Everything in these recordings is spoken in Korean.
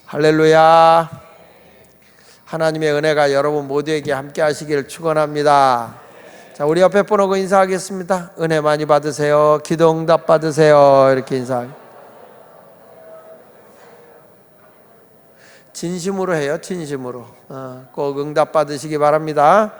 할렐루야. 하나님의 은혜가 여러분 모두에게 함께 하시기를 축원합니다. 자, 우리 옆에 분 오고 인사하겠습니다. 은혜 많이 받으세요. 기도 응답 받으세요. 이렇게 인사하겠습니다. 진심으로 해요. 진심으로. 꼭 응답 받으시기 바랍니다.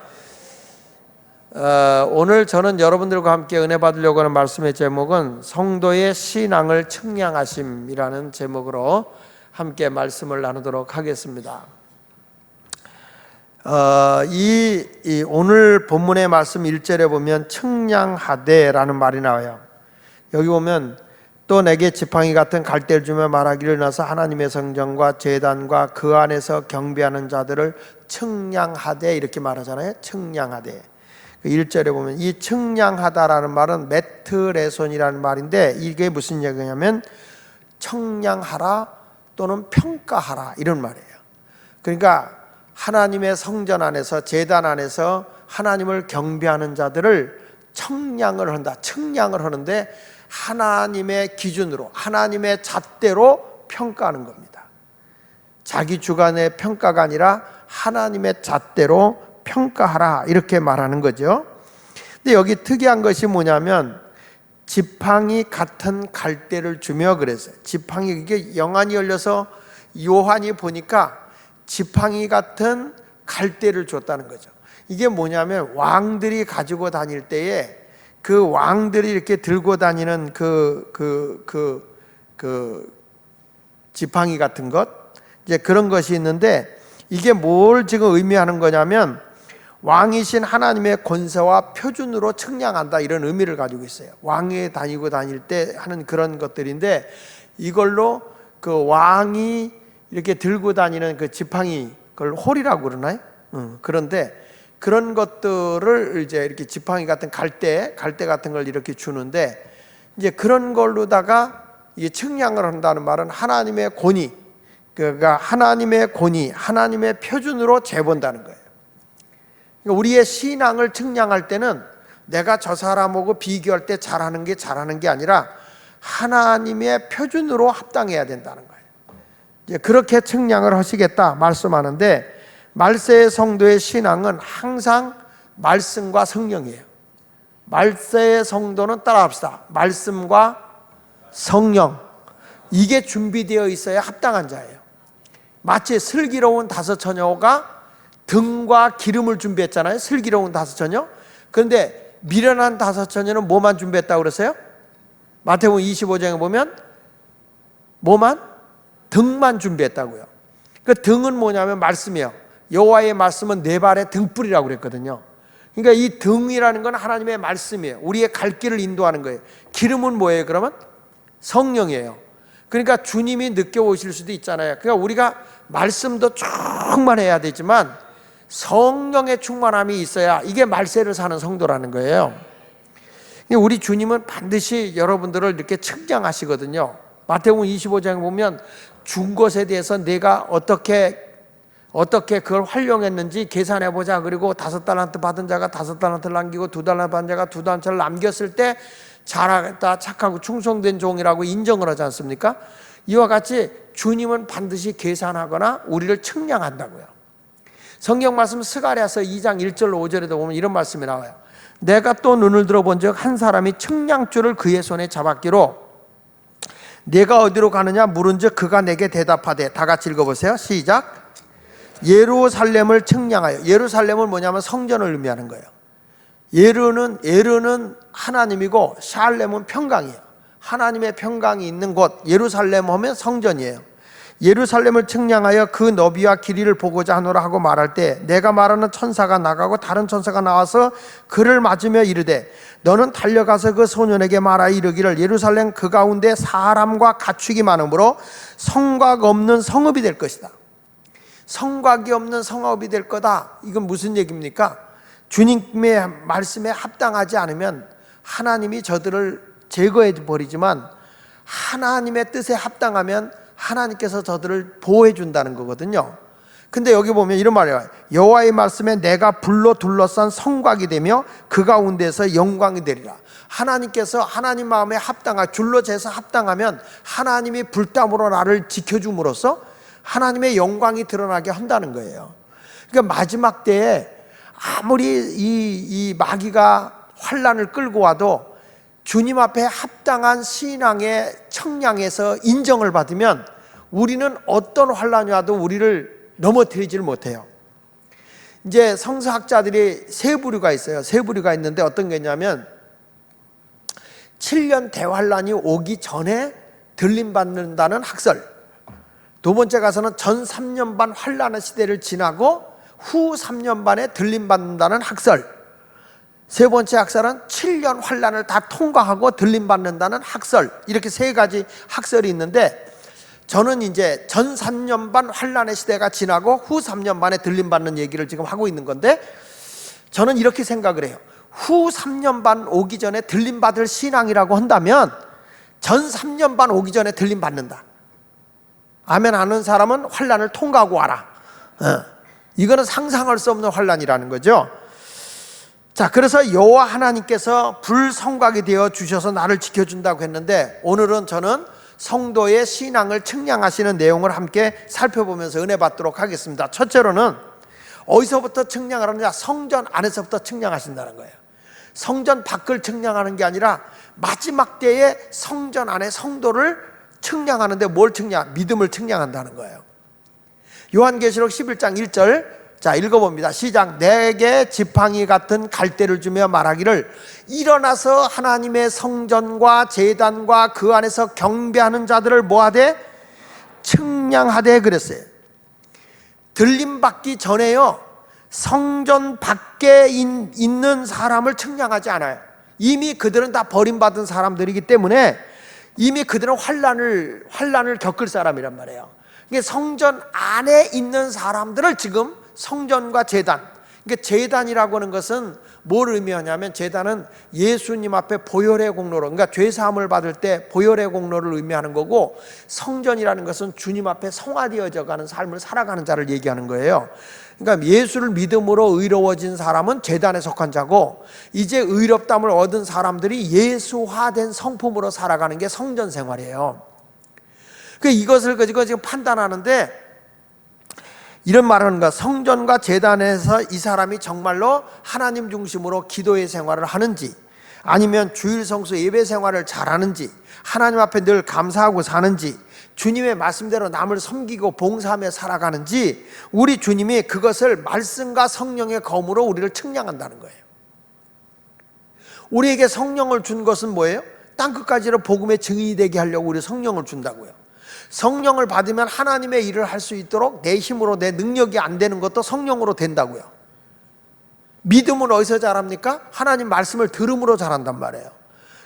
오늘 저는 여러분들과 함께 은혜 받으려고 하는 말씀의 제목은 성도의 신앙을 측량하심이라는 제목으로 함께 말씀을 나누도록 하겠습니다. 오늘 본문의 말씀 1절에 보면 측량하되라는 말이 나와요. 여기 보면 또 내게 지팡이 같은 갈대를 주며 말하기를 나서 하나님의 성전과 제단과 그 안에서 경배하는 자들을 측량하되 이렇게 말하잖아요. 측량하되. 1절에 보면 이 측량하다라는 말은 메트레손이라는 말인데 이게 무슨 얘기냐면 청량하라 또는 평가하라 이런 말이에요. 그러니까 하나님의 성전 안에서 제단 안에서 하나님을 경배하는 자들을 청량을 한다. 측량을 하는데 하나님의 기준으로 하나님의 잣대로 평가하는 겁니다. 자기 주관의 평가가 아니라 하나님의 잣대로 평가하라 이렇게 말하는 거죠. 근데 여기 특이한 것이 뭐냐면 지팡이 같은 갈대를 주며 그랬어요. 지팡이 이게 영안이 열려서 요한이 보니까 지팡이 같은 갈대를 줬다는 거죠. 이게 뭐냐면 왕들이 가지고 다닐 때에 그 왕들이 이렇게 들고 다니는 그 지팡이 같은 것 이제 그런 것이 있는데 이게 뭘 지금 의미하는 거냐면 왕이신 하나님의 권세와 표준으로 측량한다 이런 의미를 가지고 있어요. 왕이 다니고 다닐 때 하는 그런 것들인데 이걸로 그 왕이 이렇게 들고 다니는 그 지팡이 그걸 홀이라고 그러나요? 그런데 그런 것들을 이제 이렇게 지팡이 같은 갈대 같은 걸 이렇게 주는데 이제 그런 걸로다가 이게 측량을 한다는 말은 하나님의 권위, 그러니까 하나님의 권위, 하나님의 표준으로 재본다는 거예요. 그러니까 우리의 신앙을 측량할 때는 내가 저 사람하고 비교할 때 잘하는 게 아니라 하나님의 표준으로 합당해야 된다는 거예요. 이제 그렇게 측량을 하시겠다 말씀하는데 말세의 성도의 신앙은 항상 말씀과 성령이에요. 말세의 성도는 따라합시다. 말씀과 성령 이게 준비되어 있어야 합당한 자예요. 마치 슬기로운 다섯 처녀가 등과 기름을 준비했잖아요. 슬기로운 다섯 처녀. 그런데 미련한 다섯 처녀는 뭐만 준비했다고 그랬어요? 마태복음 25장에 보면 뭐만? 등만 준비했다고요. 그 등은 뭐냐면 말씀이에요. 여호와의 말씀은 네 발의 등불이라고 그랬거든요. 그러니까 이 등이라는 건 하나님의 말씀이에요. 우리의 갈 길을 인도하는 거예요. 기름은 뭐예요? 그러면 성령이에요. 그러니까 주님이 늦게 오실 수도 있잖아요. 그러니까 우리가 말씀도 충만해야 되지만 성령의 충만함이 있어야 이게 말세를 사는 성도라는 거예요. 우리 주님은 반드시 여러분들을 이렇게 측량하시거든요. 마태복음 25장에 보면 준 것에 대해서 내가 어떻게 그걸 활용했는지 계산해보자. 그리고 5달란트 받은 자가 5달란트를 남기고 2달란트 받은 자가 2달란트를 남겼을 때 잘하겠다, 착하고 충성된 종이라고 인정을 하지 않습니까? 이와 같이 주님은 반드시 계산하거나 우리를 측량한다고요. 성경 말씀 스가랴서 2장 1절로 5절에도 보면 이런 말씀이 나와요. 내가 또 눈을 들어본 적 한 사람이 측량줄을 그의 손에 잡았기로 내가 어디로 가느냐 물은즉 그가 내게 대답하되 다 같이 읽어보세요. 시작. 예루살렘을 측량하여. 예루살렘은 뭐냐면 성전을 의미하는 거예요. 예루는 하나님이고 샬렘은 평강이에요. 하나님의 평강이 있는 곳 예루살렘 하면 성전이에요. 예루살렘을 측량하여 그 너비와 길이를 보고자 하노라 하고 말할 때 내가 말하는 천사가 나가고 다른 천사가 나와서 그를 맞으며 이르되 너는 달려가서 그 소년에게 말하여 이르기를 예루살렘 그 가운데 사람과 가축이 많으므로 성곽 없는 성읍이 될 것이다. 성곽이 없는 성읍이 될 거다. 이건 무슨 얘기입니까? 주님의 말씀에 합당하지 않으면 하나님이 저들을 제거해 버리지만 하나님의 뜻에 합당하면 하나님께서 저들을 보호해 준다는 거거든요. 근데 여기 보면 이런 말이에요. 여호와의 말씀에 내가 불로 둘러싼 성곽이 되며 그 가운데서 영광이 되리라. 하나님께서 하나님 마음에 합당한 줄로 재서 합당하면 하나님이 불담으로 나를 지켜줌으로써 하나님의 영광이 드러나게 한다는 거예요. 그러니까 마지막 때에 아무리 이 마귀가 환난을 끌고 와도 주님 앞에 합당한 신앙의 청량에서 인정을 받으면 우리는 어떤 환난이 와도 우리를 넘어뜨리질 못해요. 이제 성서학자들이 세 부류가 있어요. 세 부류가 있는데 어떤 게 있냐면 7년 대환란이 오기 전에 들림받는다는 학설, 두 번째 가서는 전 3년 반 환란의 시대를 지나고 후 3년 반에 들림받는다는 학설, 세 번째 학설은 7년 환란을 다 통과하고 들림받는다는 학설, 이렇게 세 가지 학설이 있는데 저는 이제 전 3년 반 환란의 시대가 지나고 후 3년 반에 들림받는 얘기를 지금 하고 있는 건데, 저는 이렇게 생각을 해요. 후 3년 반 오기 전에 들림받을 신앙이라고 한다면 전 3년 반 오기 전에 들림받는다. 아멘 하는 사람은 환란을 통과하고 와라. 이거는 상상할 수 없는 환란이라는 거죠. 자, 그래서 여호와 하나님께서 불성곽이 되어 주셔서 나를 지켜준다고 했는데, 오늘은 저는 성도의 신앙을 측량하시는 내용을 함께 살펴보면서 은혜 받도록 하겠습니다. 첫째로는 어디서부터 측량을 하느냐? 성전 안에서부터 측량하신다는 거예요. 성전 밖을 측량하는 게 아니라 마지막 때에 성전 안에 성도를 측량하는데 뭘 측량? 믿음을 측량한다는 거예요. 요한계시록 11장 1절, 자, 읽어봅니다. 시작. 내게 지팡이 같은 갈대를 주며 말하기를 일어나서 하나님의 성전과 제단과 그 안에서 경배하는 자들을 뭐하되? 측량하되 그랬어요. 들림받기 전에요, 성전 밖에 있는 사람을 측량하지 않아요. 이미 그들은 다 버림받은 사람들이기 때문에 이미 그들은 환란을 겪을 사람이란 말이에요. 그러니까 성전 안에 있는 사람들을 지금 성전과 제단, 그러니까 제단이라고 하는 것은 뭘 의미하냐면, 제단은 예수님 앞에 보혈의 공로로, 그러니까 죄 사함을 받을 때 보혈의 공로를 의미하는 거고, 성전이라는 것은 주님 앞에 성화되어져 가는 삶을 살아가는 자를 얘기하는 거예요. 그러니까 예수를 믿음으로 의로워진 사람은 제단에 속한 자고, 이제 의롭담을 얻은 사람들이 예수화된 성품으로 살아가는 게 성전 생활이에요. 이것을 가지고 지금 판단하는데 이런 말을 하는 거야. 성전과 제단에서 이 사람이 정말로 하나님 중심으로 기도의 생활을 하는지, 아니면 주일 성수 예배 생활을 잘하는지, 하나님 앞에 늘 감사하고 사는지, 주님의 말씀대로 남을 섬기고 봉사하며 살아가는지, 우리 주님이 그것을 말씀과 성령의 검으로 우리를 측량한다는 거예요. 우리에게 성령을 준 것은 뭐예요? 땅끝까지로 복음의 증인이 되게 하려고 우리 성령을 준다고요. 성령을 받으면 하나님의 일을 할 수 있도록 내 힘으로, 내 능력이 안 되는 것도 성령으로 된다고요. 믿음은 어디서 자랍니까? 하나님 말씀을 들음으로 자란단 말이에요.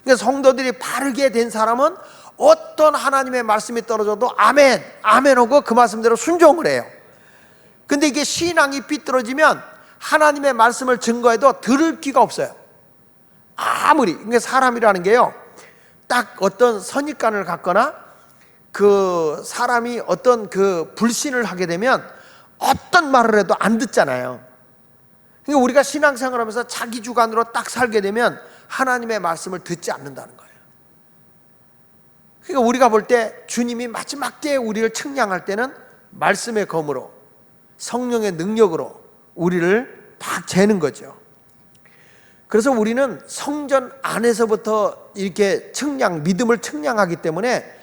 그러니까 성도들이 바르게 된 사람은 어떤 하나님의 말씀이 떨어져도 아멘, 아멘 하고 그 말씀대로 순종을 해요. 근데 이게 신앙이 삐뚤어지면 하나님의 말씀을 증거해도 들을 귀가 없어요. 아무리. 그러니까 사람이라는 게요, 딱 어떤 선입관을 갖거나 그 사람이 어떤 그 불신을 하게 되면 어떤 말을 해도 안 듣잖아요. 그러니까 우리가 신앙생활 하면서 자기 주관으로 딱 살게 되면 하나님의 말씀을 듣지 않는다는 거예요. 그러니까 우리가 볼 때 주님이 마지막 때에 우리를 측량할 때는 말씀의 검으로, 성령의 능력으로 우리를 딱 재는 거죠. 그래서 우리는 성전 안에서부터 이렇게 믿음을 측량하기 때문에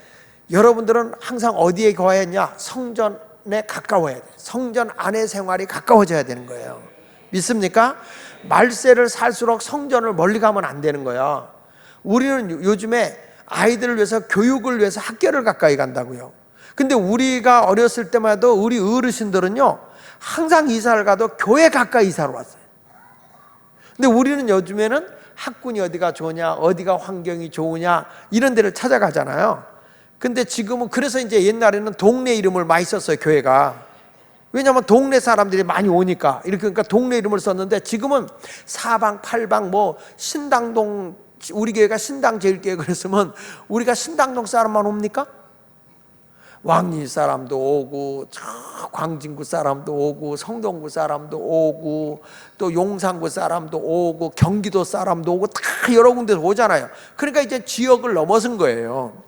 여러분들은 항상 어디에 가야 했냐? 성전에 가까워야 돼. 성전 안의 생활이 가까워져야 되는 거예요. 믿습니까? 말세를 살수록 성전을 멀리 가면 안 되는 거야. 우리는 요즘에 아이들을 위해서, 교육을 위해서 학교를 가까이 간다고요. 근데 우리가 어렸을 때만 해도 우리 어르신들은요, 항상 이사를 가도 교회 가까이 이사를 왔어요. 근데 우리는 요즘에는 학군이 어디가 좋으냐, 어디가 환경이 좋으냐, 이런 데를 찾아가잖아요. 근데 지금은, 그래서 이제 옛날에는 동네 이름을 많이 썼어요, 교회가. 왜냐하면 동네 사람들이 많이 오니까. 이렇게, 그러니까 동네 이름을 썼는데, 지금은 사방 팔방 뭐 신당동, 우리 교회가 신당제일교회 그랬으면 우리가 신당동 사람만 옵니까? 왕리 사람도 오고, 광진구 사람도 오고, 성동구 사람도 오고, 또 용산구 사람도 오고, 경기도 사람도 오고, 다 여러 군데서 오잖아요. 그러니까 이제 지역을 넘어선 거예요.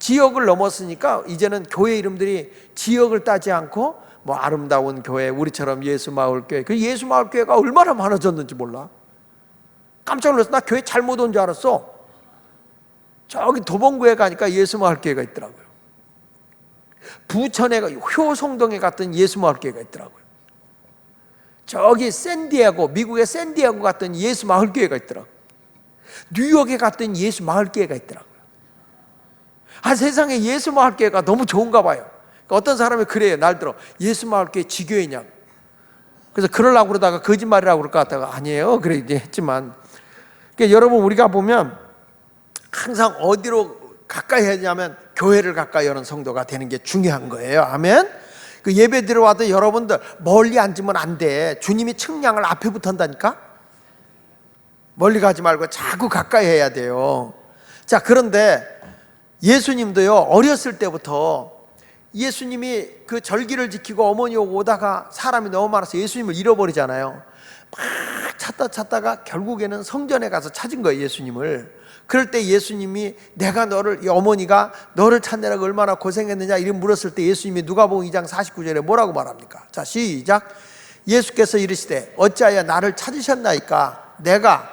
지역을 넘었으니까 이제는 교회 이름들이 지역을 따지 않고 뭐 아름다운 교회, 우리처럼 예수마을교회. 그 예수마을교회가 얼마나 많아졌는지 몰라. 깜짝 놀랐어. 나 교회 잘못 온 줄 알았어. 저기 도봉구에 가니까 예수마을교회가 있더라고요. 부천에 효성동에 갔던 예수마을교회가 있더라고요. 저기 샌디에고, 미국의 샌디에고 갔던 예수마을교회가 있더라고요. 뉴욕에 갔던 예수마을교회가 있더라고요. 세상에 예수마을교회가 너무 좋은가 봐요. 그러니까 어떤 사람이 그래요. 날들어 예수마을교회 지교회냐고. 그래서 그러려고 그러다가 거짓말이라고 그럴 것 같다가 아니에요. 그래 이제 했지만, 그러니까 여러분 우리가 보면 항상 어디로 가까이 해야 되냐면 교회를 가까이 하는 성도가 되는 게 중요한 거예요. 아멘. 그 예배 들어와도 여러분들 멀리 앉으면 안 돼. 주님이 측량을 앞에부터 한다니까. 멀리 가지 말고 자꾸 가까이 해야 돼요. 자, 그런데 예수님도요, 어렸을 때부터 예수님이 그 절기를 지키고 어머니 오고 오다가 사람이 너무 많아서 예수님을 잃어버리잖아요. 막 찾다가 결국에는 성전에 가서 찾은 거예요, 예수님을. 그럴 때 예수님이 내가 너를, 이 어머니가 너를 찾느라고 얼마나 고생했느냐 이렇게 물었을 때 예수님이 누가복음 2장 49절에 뭐라고 말합니까? 자, 시작. 예수께서 이르시되 어찌하여 나를 찾으셨나이까? 내가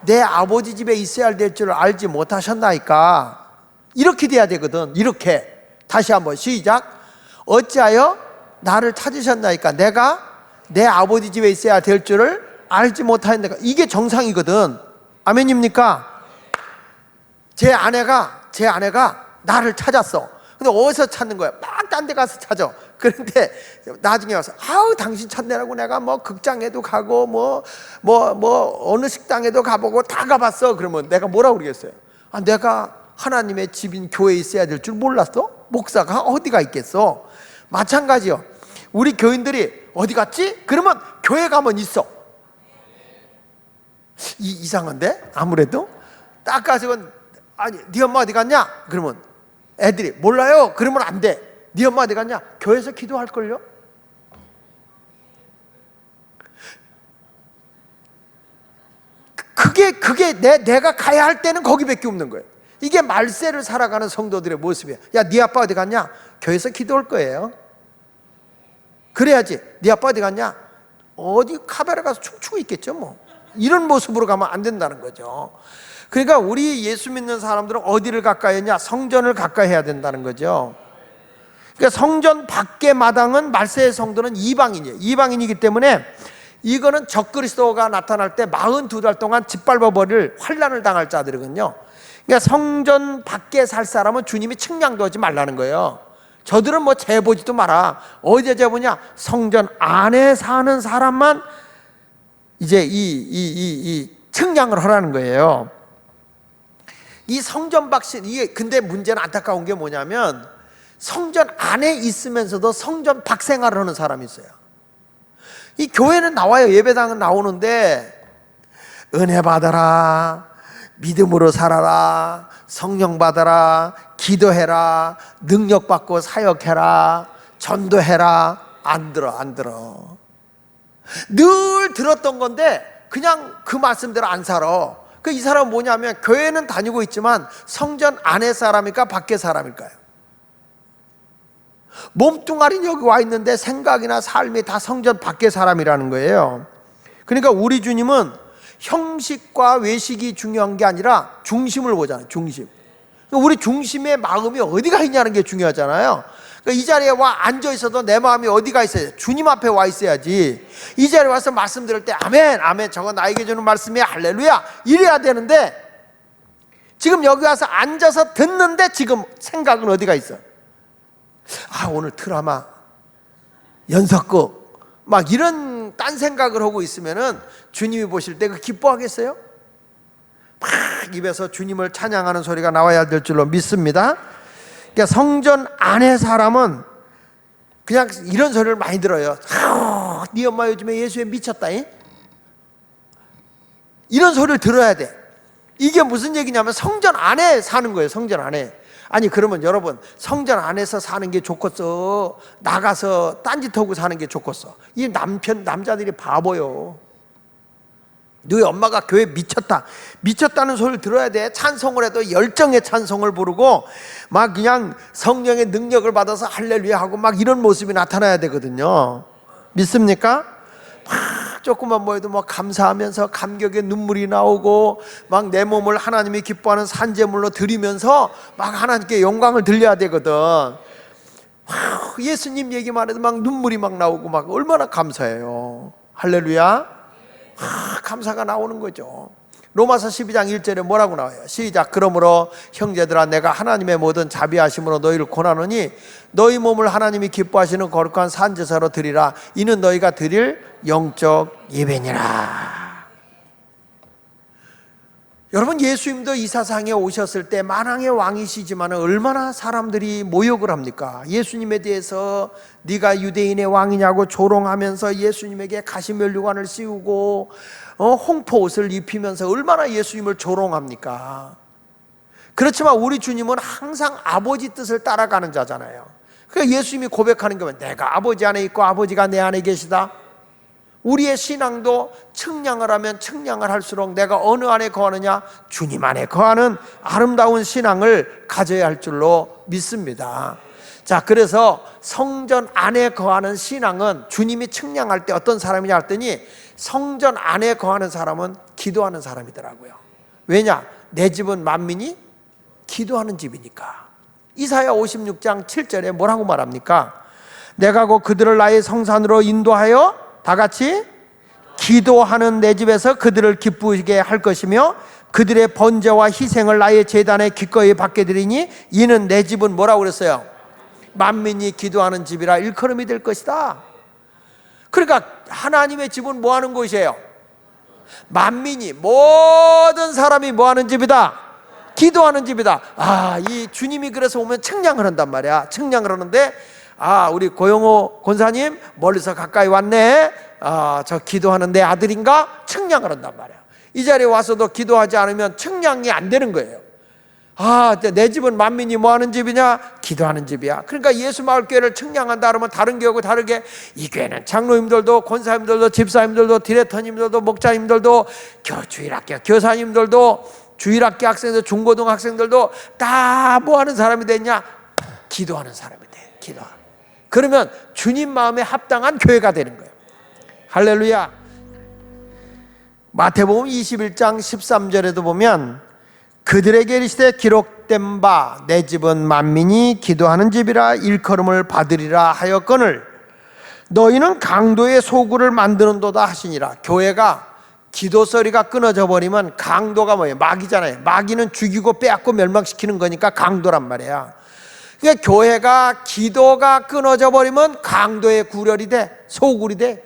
내 아버지 집에 있어야 될 줄 알지 못하셨나이까? 이렇게 돼야 되거든. 이렇게. 다시 한번 시작. 어찌하여 나를 찾으셨나이까? 내가 내 아버지 집에 있어야 될 줄을 알지 못하였나이까? 이게 정상이거든. 아멘입니까? 제 아내가 나를 찾았어. 근데 어디서 찾는 거야? 막 딴 데 가서 찾아. 그런데 나중에 와서 당신 찾느라고 내가 뭐 극장에도 가고 뭐 어느 식당에도 가보고 다 가봤어. 그러면 내가 뭐라고 그러겠어요? 내가 하나님의 집인 교회에 있어야 될 줄 몰랐어? 목사가 어디가 있겠어? 마찬가지요. 우리 교인들이 어디 갔지? 그러면 교회 가면 있어. 이상한데? 아무래도 딱 가서 네 엄마 어디 갔냐? 그러면 애들이 몰라요. 그러면 안 돼. 네 엄마 어디 갔냐? 교회에서 기도할걸요? 그게 내가 가야 할 때는 거기밖에 없는 거예요. 이게 말세를 살아가는 성도들의 모습이에요. 야, 네 아빠 어디 갔냐? 교회에서 기도할 거예요. 그래야지. 네 아빠 어디 갔냐? 어디 카바레 가서 춤추고 있겠죠 뭐. 이런 모습으로 가면 안 된다는 거죠. 그러니까 우리 예수 믿는 사람들은 어디를 가까이 했냐? 성전을 가까이 해야 된다는 거죠. 그러니까 성전 밖의 마당은 말세의 성도는 이방인이에요. 이방인이기 때문에 이거는 적그리스도가 나타날 때 42달 동안 짓밟아버릴 환난을 당할 자들이거든요. 그러니까 성전 밖에 살 사람은 주님이 측량도 하지 말라는 거예요. 저들은 뭐 재보지도 마라. 어디에 재보냐? 성전 안에 사는 사람만 이제 이 측량을 하라는 거예요. 이 성전 박신, 이게 근데 문제는 안타까운 게 뭐냐면 성전 안에 있으면서도 성전 밖 생활을 하는 사람이 있어요. 이 교회는 나와요. 예배당은 나오는데 은혜 받아라, 믿음으로 살아라, 성령 받아라, 기도해라, 능력 받고 사역해라, 전도해라. 안 들어. 늘 들었던 건데 그냥 그 말씀대로 안 살아. 이 사람은 뭐냐면 교회는 다니고 있지만 성전 안에 사람일까 밖에 사람일까요? 몸뚱아리는 여기 와 있는데 생각이나 삶이 다 성전 밖의 사람이라는 거예요. 그러니까 우리 주님은 형식과 외식이 중요한 게 아니라 중심을 보잖아요. 중심. 우리 중심의 마음이 어디가 있냐는 게 중요하잖아요. 이 자리에 와 앉아 있어도 내 마음이 어디가 있어야 돼? 주님 앞에 와 있어야지. 이 자리에 와서 말씀 들을 때 아멘, 아멘, 저거 나에게 주는 말씀이야, 할렐루야, 이래야 되는데 지금 여기 와서 앉아서 듣는데 지금 생각은 어디가 있어? 오늘 드라마 연속극 막 이런 딴 생각을 하고 있으면은 주님이 보실 때 그 기뻐하겠어요? 막 입에서 주님을 찬양하는 소리가 나와야 될 줄로 믿습니다. 그러니까 성전 안의 사람은 그냥 이런 소리를 많이 들어요. 네 엄마 요즘에 예수에 미쳤다. 이런 소리를 들어야 돼. 이게 무슨 얘기냐면 성전 안에 사는 거예요. 성전 안에. 아니 그러면 여러분 성전 안에서 사는 게 좋겠어? 나가서 딴짓하고 사는 게 좋겠어? 이 남자들이 바보요. 너희 엄마가 교회 미쳤다는 소리를 들어야 돼. 찬송을 해도 열정의 찬송을 부르고 막 그냥 성령의 능력을 받아서 할렐루야 하고 막 이런 모습이 나타나야 되거든요. 믿습니까? 막 조금만 모여도 막 감사하면서 감격의 눈물이 나오고 막 내 몸을 하나님이 기뻐하는 산제물로 드리면서 막 하나님께 영광을 들려야 되거든. 예수님 얘기만 해도 막 눈물이 막 나오고 막 얼마나 감사해요. 할렐루야. 감사가 나오는 거죠. 로마서 12장 1절에 뭐라고 나와요? 시작. 그러므로 형제들아 내가 하나님의 모든 자비하심으로 너희를 권하노니 너희 몸을 하나님이 기뻐하시는 거룩한 산제사로 드리라. 이는 너희가 드릴 영적 예배니라. 여러분, 예수님도 이 세상에 오셨을 때 만왕의 왕이시지만 얼마나 사람들이 모욕을 합니까? 예수님에 대해서 네가 유대인의 왕이냐고 조롱하면서 예수님에게 가시면류관을 씌우고 홍포 옷을 입히면서 얼마나 예수님을 조롱합니까? 그렇지만 우리 주님은 항상 아버지 뜻을 따라가는 자잖아요. 그러니까 예수님이 고백하는 게 내가 아버지 안에 있고 아버지가 내 안에 계시다. 우리의 신앙도 측량을 하면 측량을 할수록 내가 어느 안에 거하느냐? 주님 안에 거하는 아름다운 신앙을 가져야 할 줄로 믿습니다. 자, 그래서 성전 안에 거하는 신앙은 주님이 측량할 때 어떤 사람이냐 했더니 성전 안에 거하는 사람은 기도하는 사람이더라고요. 왜냐? 내 집은 만민이 기도하는 집이니까. 이사야 56장 7절에 뭐라고 말합니까? 내가 곧 그들을 나의 성산으로 인도하여 다 같이 기도하는 내 집에서 그들을 기쁘게 할 것이며 그들의 번제와 희생을 나의 제단에 기꺼이 받게 드리니 이는 내 집은 뭐라고 그랬어요? 만민이 기도하는 집이라 일컬음이 될 것이다. 그러니까 하나님의 집은 뭐 하는 곳이에요? 만민이, 모든 사람이 뭐 하는 집이다? 기도하는 집이다. 이 주님이 그래서 오면 측량을 한단 말이야. 측량을 하는데 우리 고영호 권사님 멀리서 가까이 왔네. 저 기도하는 내 아들인가? 측량을 한단 말이야. 이 자리에 와서도 기도하지 않으면 측량이 안 되는 거예요. 내 집은 만민이 뭐 하는 집이냐? 기도하는 집이야. 그러니까 예수마을교회를 측량한다 그러면 다른 교회하고 다르게 이 교회는 장로님들도 권사님들도 집사님들도 디렉터님들도 목자님들도 주일학교 교사님들도 주일학교 학생들 중고등학생들도 다 뭐 하는 사람이 됐냐? 기도하는 사람이 돼. 기도하는. 그러면 주님 마음에 합당한 교회가 되는 거예요. 할렐루야. 마태복음 21장 13절에도 보면 그들에게 이르시되 기록된 바 내 집은 만민이 기도하는 집이라 일컬음을 받으리라 하였거늘 너희는 강도의 소굴을 만드는도다 하시니라. 교회가 기도 소리가 끊어져 버리면 강도가 뭐예요? 마귀잖아요. 마귀는 죽이고 빼앗고 멸망시키는 거니까 강도란 말이야. 그러니까 교회가 기도가 끊어져 버리면 강도의 구렬이 돼, 소굴이 돼.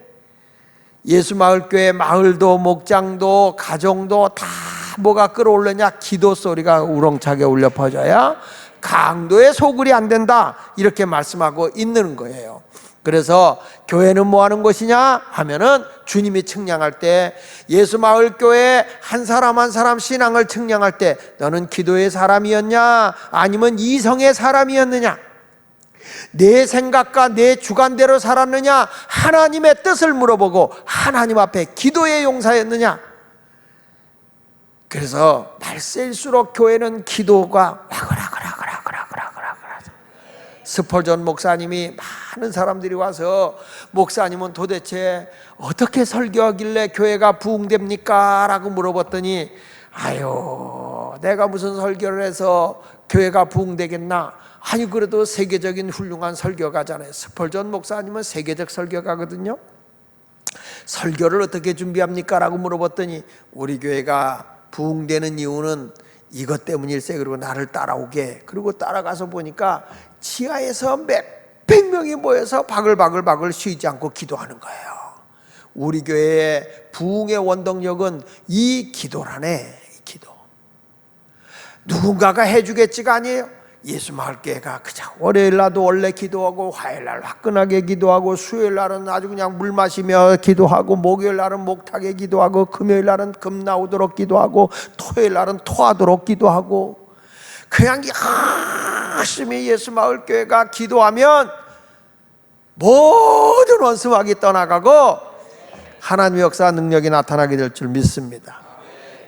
예수마을교회 마을도 목장도 가정도 다 뭐가 끌어올려냐? 기도 소리가 우렁차게 울려 퍼져야 강도의 소굴이 안 된다, 이렇게 말씀하고 있는 거예요. 그래서 교회는 뭐 하는 것이냐 하면은 주님이 측량할 때 예수마을교회 한 사람 한 사람 신앙을 측량할 때 너는 기도의 사람이었냐 아니면 이성의 사람이었느냐, 내 생각과 내 주관대로 살았느냐, 하나님의 뜻을 물어보고 하나님 앞에 기도의 용사였느냐. 그래서 날새일수록 교회는 기도가 스펄전 목사님이 많은 사람들이 와서 목사님은 도대체 어떻게 설교하길래 교회가 부흥됩니까? 라고 물어봤더니 내가 무슨 설교를 해서 교회가 부흥되겠나? 아니 그래도 세계적인 훌륭한 설교가잖아요. 스펄전 목사님은 세계적 설교가거든요. 설교를 어떻게 준비합니까? 라고 물어봤더니 우리 교회가 부흥되는 이유는 이것 때문일세. 그리고 나를 따라오게. 그리고 따라가서 보니까 지하에서 몇백 명이 모여서 바글바글 쉬지 않고 기도하는 거예요. 우리 교회의 부흥의 원동력은 이 기도라네. 이 기도. 누군가가 해주겠지가 아니에요. 예수마을교회가 그저 월요일날도 원래 기도하고 화요일날 화끈하게 기도하고 수요일날은 아주 그냥 물 마시며 기도하고 목요일날은 목타게 기도하고 금요일날은 금 나오도록 기도하고 토요일날은 토하도록 기도하고 그냥 열심히 하나님의 역사 능력이 나타나게 될 줄 믿습니다.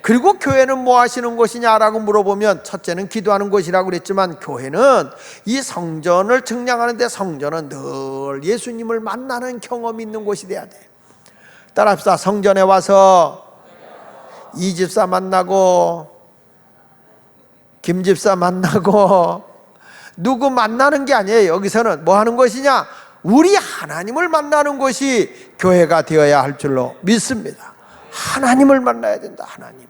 그리고 교회는 뭐 하시는 곳이냐라고 물어보면 첫째는 기도하는 곳이라고 그랬지만 교회는 이 성전을 측량하는데 성전은 늘 예수님을 만나는 경험이 있는 곳이 돼야 돼. 따라합시다. 성전에 와서 이 집사 만나고 김 집사 만나고 누구 만나는 게 아니에요. 여기서는 뭐 하는 것이냐? 우리 하나님을 만나는 곳이 교회가 되어야 할 줄로 믿습니다. 하나님을 만나야 된다. 하나님.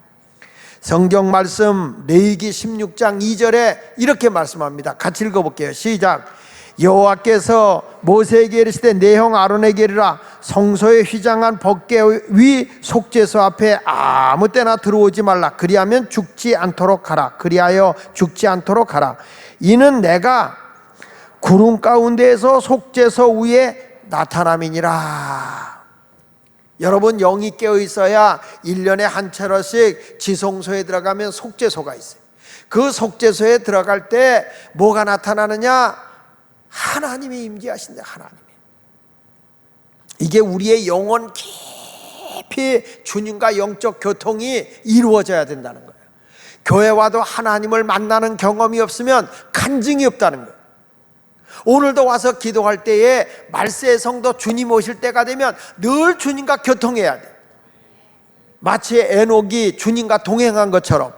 성경 말씀 레위기 16장 2절에 이렇게 말씀합니다. 같이 읽어볼게요. 시작. 여호와께서 모세에게 이르시되 내 형 아론에게 이르라 성소에 휘장한 벗개 위 속죄소 앞에 아무 때나 들어오지 말라. 그리하면 죽지 않도록 하라. 그리하여 죽지 않도록 하라. 이는 내가 구름 가운데에서 속죄소 위에 나타남이니라. 여러분, 영이 깨어 있어야 1년에 한 차례씩 지성소에 들어가면 속죄소가 있어요. 그 속죄소에 들어갈 때 뭐가 나타나느냐? 하나님이 임재하신다. 하나님이. 이게 우리의 영혼 깊이 주님과 영적 교통이 이루어져야 된다는 거예요. 교회 와도 하나님을 만나는 경험이 없으면 간증이 없다는 거예요. 오늘도 와서 기도할 때에 말세의 성도 주님 오실 때가 되면 늘 주님과 교통해야 돼. 마치 에녹이 주님과 동행한 것처럼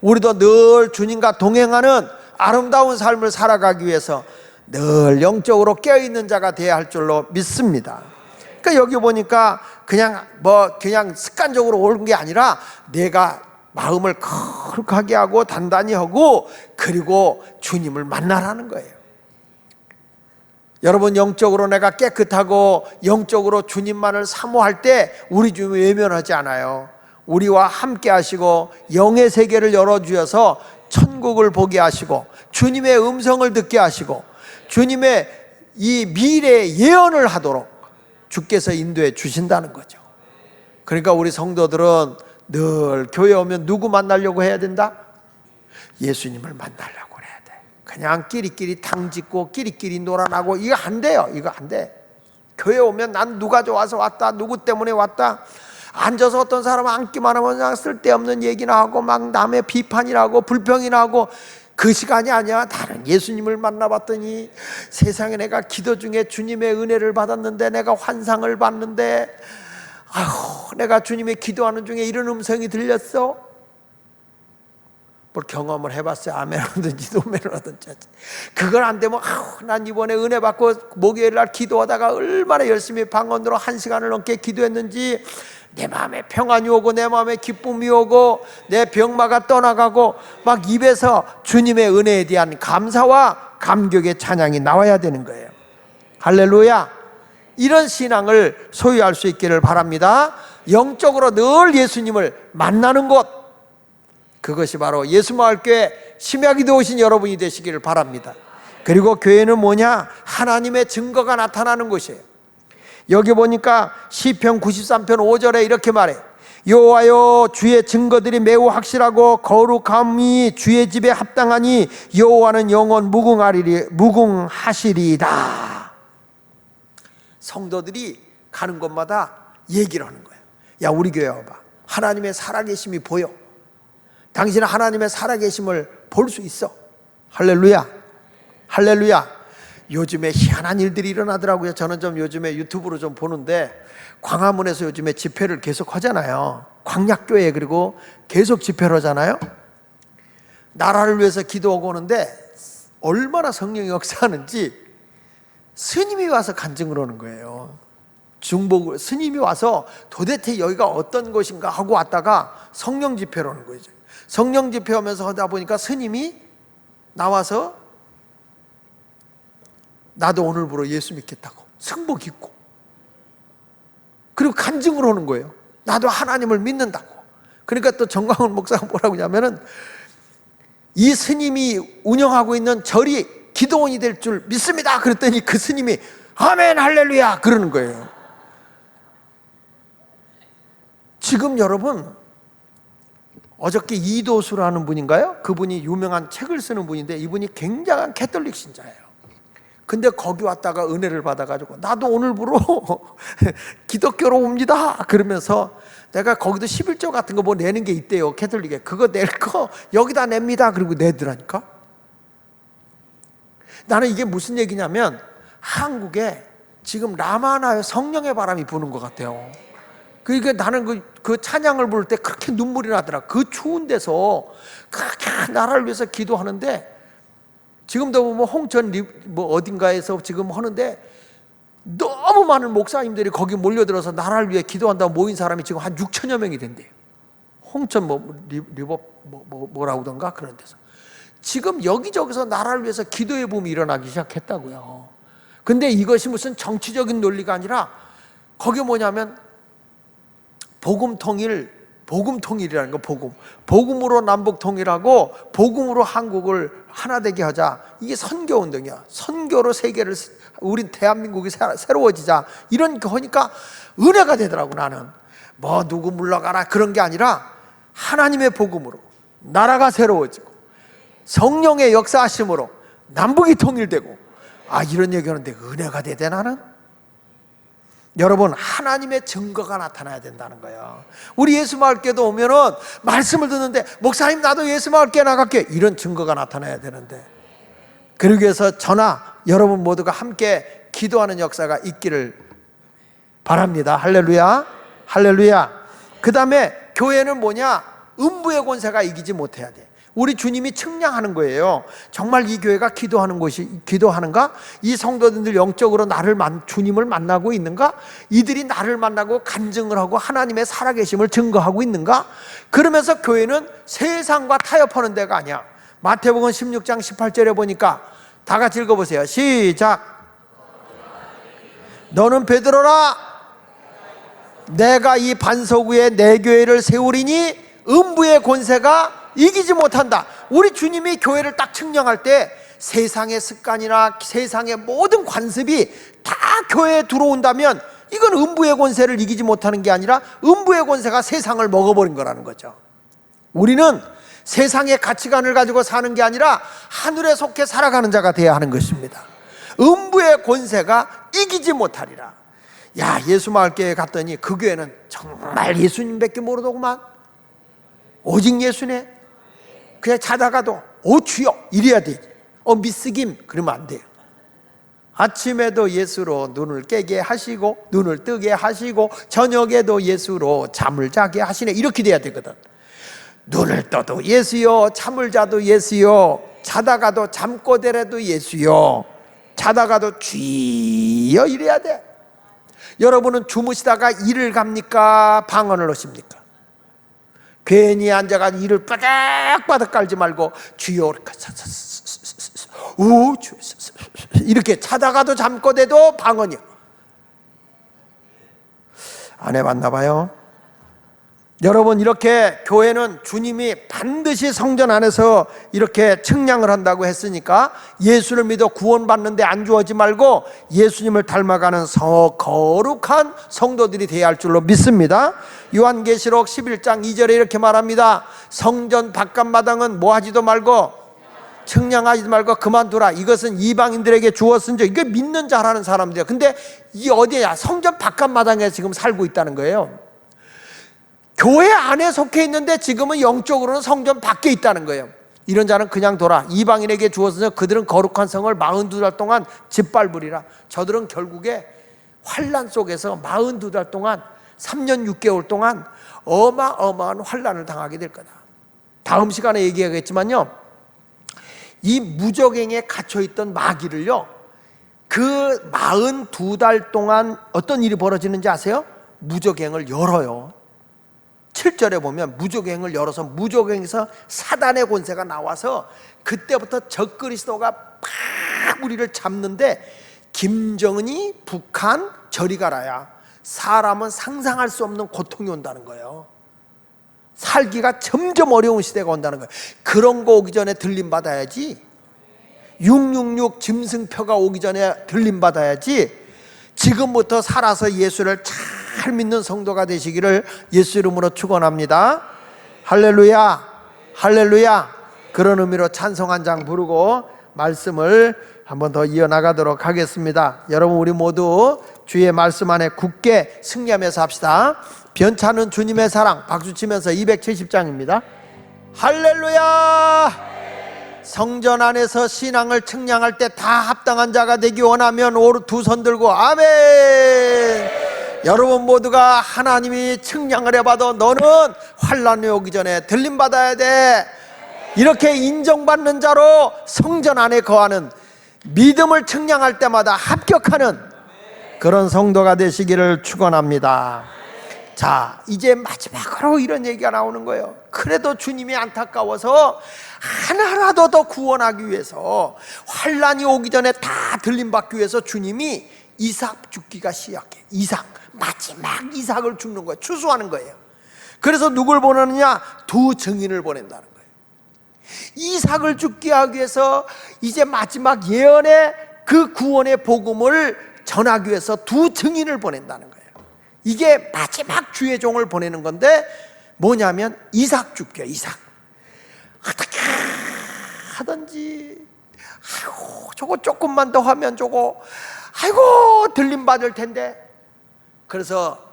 우리도 늘 주님과 동행하는 아름다운 삶을 살아가기 위해서 늘 영적으로 깨어있는 자가 되어야 할 줄로 믿습니다. 그러니까 여기 보니까 그냥 습관적으로 오는 게 아니라 내가 마음을 거룩하게 하고 단단히 하고 그리고 주님을 만나라는 거예요. 여러분, 영적으로 내가 깨끗하고 영적으로 주님만을 사모할 때 우리 주님이 외면하지 않아요. 우리와 함께 하시고 영의 세계를 열어주셔서 천국을 보게 하시고 주님의 음성을 듣게 하시고 주님의 이 미래의 예언을 하도록 주께서 인도해 주신다는 거죠. 그러니까 우리 성도들은 늘 교회 오면 누구 만나려고 해야 된다? 예수님을 만나려고 해야 돼. 그냥 끼리끼리 탕짓고 끼리끼리 놀아나고 이거 안 돼요. 이거 안 돼. 교회 오면 난 누가 좋아서 왔다, 누구 때문에 왔다, 앉아서 어떤 사람은 앉기만 하면 그냥 쓸데없는 얘기나 하고 막 남의 비판이나 하고 불평이나 하고 그 시간이 아니야. 나는 예수님을 만나봤더니 세상에 내가 기도 중에 주님의 은혜를 받았는데, 내가 환상을 봤는데, 아휴, 내가 주님의 기도하는 중에 이런 음성이 들렸어. 뭘 경험을 해봤어요. 아멘 하든지 노멘을 하든지. 그걸 안 되면 아휴, 난 이번에 은혜 받고 목요일 날 기도하다가 얼마나 열심히 방언으로 1시간을 넘게 기도했는지 내 마음에 평안이 오고 내 마음에 기쁨이 오고 내 병마가 떠나가고 막 입에서 주님의 은혜에 대한 감사와 감격의 찬양이 나와야 되는 거예요. 할렐루야. 이런 신앙을 소유할 수 있기를 바랍니다. 영적으로 늘 예수님을 만나는 곳, 그것이 바로 예수마을교회 심야기도 오신 여러분이 되시기를 바랍니다. 그리고 교회는 뭐냐? 하나님의 증거가 나타나는 곳이에요. 여기 보니까 시편 93편 5절에 이렇게 말해요. 여호와여, 주의 증거들이 매우 확실하고 거룩함이 주의 집에 합당하니 여호와는 영원 무궁하시리이다. 성도들이 가는 곳마다 얘기를 하는 거예요. 야, 우리 교회 와봐. 하나님의 살아계심이 보여. 당신은 하나님의 살아계심을 볼 수 있어. 할렐루야. 할렐루야. 요즘에 희한한 일들이 일어나더라고요. 저는 좀 요즘에 유튜브로 좀 보는데 광화문에서 요즘에 집회를 계속 하잖아요. 광약교회. 그리고 계속 집회를 하잖아요. 나라를 위해서 기도하고 오는데 얼마나 성령이 역사하는지 스님이 와서 간증을 하는 거예요. 중복 스님이 와서 도대체 여기가 어떤 곳인가 하고 왔다가 성령 집회를 하는 거죠. 성령 집회 하면서 하다 보니까 스님이 나와서 나도 오늘부로 예수 믿겠다고 승복 입고, 그리고 간증을 하는 거예요. 나도 하나님을 믿는다고. 그러니까 또 정광훈 목사가 뭐라고 하냐면은 이 스님이 운영하고 있는 절이 기도원이 될 줄 믿습니다. 그랬더니 그 스님이 아멘 할렐루야 그러는 거예요. 지금 여러분, 어저께 이도수라는 분인가요? 그분이 유명한 책을 쓰는 분인데 이분이 굉장한 캐톨릭 신자예요. 근데 거기 왔다가 은혜를 받아가지고 나도 오늘부로 기독교로 옵니다 그러면서 내가 거기도 11조 같은 거 뭐 내는 게 있대요, 캐톨릭에. 그거 낼 거 여기다 냅니다. 그리고 내더라니까. 나는 이게 무슨 얘기냐면 한국에 지금 라마나의 성령의 바람이 부는 것 같아요. 그러니까 나는 그 찬양을 부를 때 그렇게 눈물이 나더라. 그 추운 데서 그렇게 나라를 위해서 기도하는데, 지금도 보면 홍천 뭐 어딘가에서 지금 하는데 너무 많은 목사님들이 거기 몰려들어서 나라를 위해 기도한다고 모인 사람이 지금 한 6천여 명이 된대요. 홍천 리버 뭐라고던가 그런 데서 지금 여기저기서 나라를 위해서 기도의 붐이 일어나기 시작했다고요. 근데 이것이 무슨 정치적인 논리가 아니라 거기 뭐냐면 복음통일이라는 거. 복음으로 남북 통일하고 복음으로 한국을 하나 되게 하자. 이게 선교운동이야. 선교로 세계를, 우리 대한민국이 새로워지자. 이런 거 하니까 은혜가 되더라고. 나는 뭐 누구 물러가라 그런 게 아니라 하나님의 복음으로 나라가 새로워지고 성령의 역사하심으로 남북이 통일되고, 이런 얘기하는데 은혜가 되대. 나는 여러분, 하나님의 증거가 나타나야 된다는 거예요. 우리 예수마을교회도 오면은 말씀을 듣는데 목사님 나도 예수마을교회 나갈게, 이런 증거가 나타나야 되는데, 그러기 위해서 저나 여러분 모두가 함께 기도하는 역사가 있기를 바랍니다. 할렐루야, 할렐루야. 그 다음에 교회는 뭐냐? 음부의 권세가 이기지 못해야 돼. 우리 주님이 측량하는 거예요. 정말 이 교회가 기도하는가? 이 성도들 영적으로 주님을 만나고 있는가? 이들이 나를 만나고 간증을 하고 하나님의 살아계심을 증거하고 있는가? 그러면서 교회는 세상과 타협하는 데가 아니야. 마태복음 16장 18절에 보니까 다 같이 읽어보세요. 시작. 너는 베드로라, 내가 이 반석 위에 내 교회를 세우리니 음부의 권세가 이기지 못한다. 우리 주님이 교회를 딱 측량할 때 세상의 습관이나 세상의 모든 관습이 다 교회에 들어온다면 이건 음부의 권세를 이기지 못하는 게 아니라 음부의 권세가 세상을 먹어버린 거라는 거죠. 우리는 세상의 가치관을 가지고 사는 게 아니라 하늘에 속해 살아가는 자가 되어야 하는 것입니다. 음부의 권세가 이기지 못하리라. 야, 예수마을교회 갔더니 그 교회는 정말 예수님밖에 모르더구만. 오직 예수네. 그냥 자다가도 주여 이래야 돼. 미스김 그러면 안 돼요. 아침에도 예수로 눈을 깨게 하시고 눈을 뜨게 하시고 저녁에도 예수로 잠을 자게 하시네. 이렇게 돼야 되거든. 눈을 떠도 예수요, 잠을 자도 예수요, 자다가도 잠꼬대라도 예수요, 자다가도 주여 이래야 돼. 여러분은 주무시다가 일을 갑니까? 방언을 하십니까? 괜히 앉아가지고 이를 바닥바닥 깔지 말고 주여 이렇게 자다가도 잠꼬대도 방언이요. 안 해봤나 봐요. 여러분, 이렇게 교회는 주님이 반드시 성전 안에서 이렇게 측량을 한다고 했으니까 예수를 믿어 구원받는데 안주하지 말고 예수님을 닮아가는 거룩한 성도들이 되어야 할 줄로 믿습니다. 요한계시록 11장 2절에 이렇게 말합니다. 성전 바깥마당은 뭐하지도 말고 측량하지 말고 그만두라. 이것은 이방인들에게 주었은 적. 이게 믿는 자라는 사람들이야. 근데 이 어디야? 성전 바깥마당에 지금 살고 있다는 거예요. 교회 안에 속해 있는데 지금은 영적으로는 성전 밖에 있다는 거예요. 이런 자는 그냥 둬라. 이방인에게 주었으니 그들은 거룩한 성을 42달 동안 짓밟으리라. 저들은 결국에 환난 속에서 42달 동안 3년 6개월 동안 어마어마한 환난을 당하게 될 거다. 다음 시간에 얘기하겠지만요, 이 무적행에 갇혀있던 마귀를요, 그 42달 동안 어떤 일이 벌어지는지 아세요? 무적행을 열어요. 7절에 보면 무적행을 열어서 무적행에서 사단의 권세가 나와서 그때부터 적그리스도가 막 우리를 잡는데, 김정은이 북한 저리 가라야 사람은 상상할 수 없는 고통이 온다는 거예요. 살기가 점점 어려운 시대가 온다는 거예요. 그런 거 오기 전에 들림 받아야지. 666 짐승표가 오기 전에 들림 받아야지. 지금부터 살아서 예수를 잘 믿는 성도가 되시기를 예수 이름으로 축원합니다. 할렐루야, 할렐루야. 그런 의미로 찬송 한 장 부르고 말씀을 한번 더 이어나가도록 하겠습니다. 여러분, 우리 모두 주의 말씀 안에 굳게 승리하면서 합시다. 변찮은 주님의 사랑, 박수 치면서 270장입니다. 할렐루야! 성전 안에서 신앙을 측량할 때 다 합당한 자가 되기 원하면 두 손 들고 아멘. 여러분 모두가 하나님이 측량을 해봐도 너는 환난이 오기 전에 들림받아야 돼, 이렇게 인정받는 자로 성전 안에 거하는, 믿음을 측량할 때마다 합격하는 그런 성도가 되시기를 축원합니다. 자, 이제 마지막으로 이런 얘기가 나오는 거예요. 그래도 주님이 안타까워서 하나라도 더 구원하기 위해서, 환난이 오기 전에 다 들림받기 위해서 주님이 이삭 죽기가 시작해. 마지막 이삭을 죽는 거예요. 추수하는 거예요. 그래서 누굴 보내느냐? 두 증인을 보낸다는 거예요. 이삭을 죽게 하기 위해서 이제 마지막 예언의 그 구원의 복음을 전하기 위해서 두 증인을 보낸다는 거예요. 이게 마지막 주의 종을 보내는 건데 뭐냐면 이삭 죽게요. 이삭 어떻게 하든지, 아이고 저거 조금만 더 하면 저거 아이고 들림받을 텐데, 그래서